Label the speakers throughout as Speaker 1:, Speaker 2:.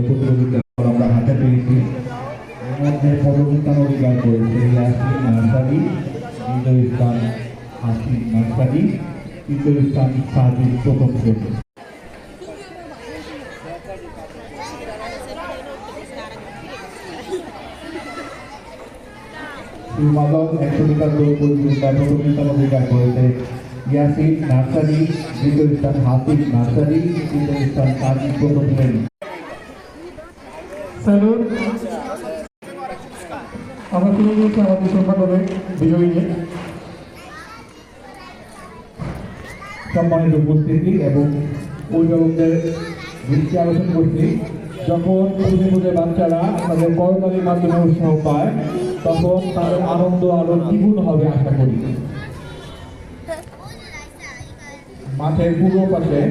Speaker 1: প্রতিযোগিতা আমরা হাতে পেয়েছি। এর মধ্যে পদবিতান অধিকার করেছে ইয়াসিন নার্সারি, দ্বিতীয় স্থান হাসিন নার্সারি, তৃতীয় স্থান সাজিদ প্রথম শ্রেণী। মাদক 100 মিটার দৌড় প্রতিযোগিতা প্রতিযোগিতার অধিকার করেছে ইয়াসিন নার্সারি, দ্বিতীয় স্থান হাসিন নার্সারি, তৃতীয় স্থান সাজিদ প্রথম শ্রেণী।
Speaker 2: আমরা শুরু করছি আমাদের সম্পাদকের বিজয়ী নিয়ে।
Speaker 1: সম্মানিত উপস্থিতি এবং অভিভাবকদের দৃষ্টি আকর্ষণ করছি, যখন খুঁজে বাচ্চারা তাদের করতালির মাধ্যমে উৎসাহ পায় তখন তাদের আনন্দ আরো দ্বিগুণ হবে আশা করি। মাঠের পূর্ব পাশে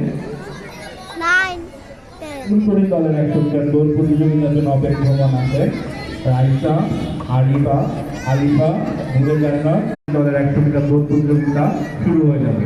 Speaker 1: উত্তরী দলের 100 মিটার দৌড় প্রতিযোগিতার জন্য অপেক্ষমান আছে রাইসা, আরিফা, আলিফা, নুরে জান্নাত দলের 100 মিটার দৌড় প্রতিযোগিতা শুরু হয়ে যাবে।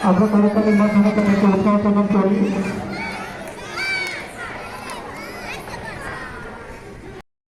Speaker 2: আমরা তাড়াতাড়ি মাঝখানে উৎসাহ প্রদান করি।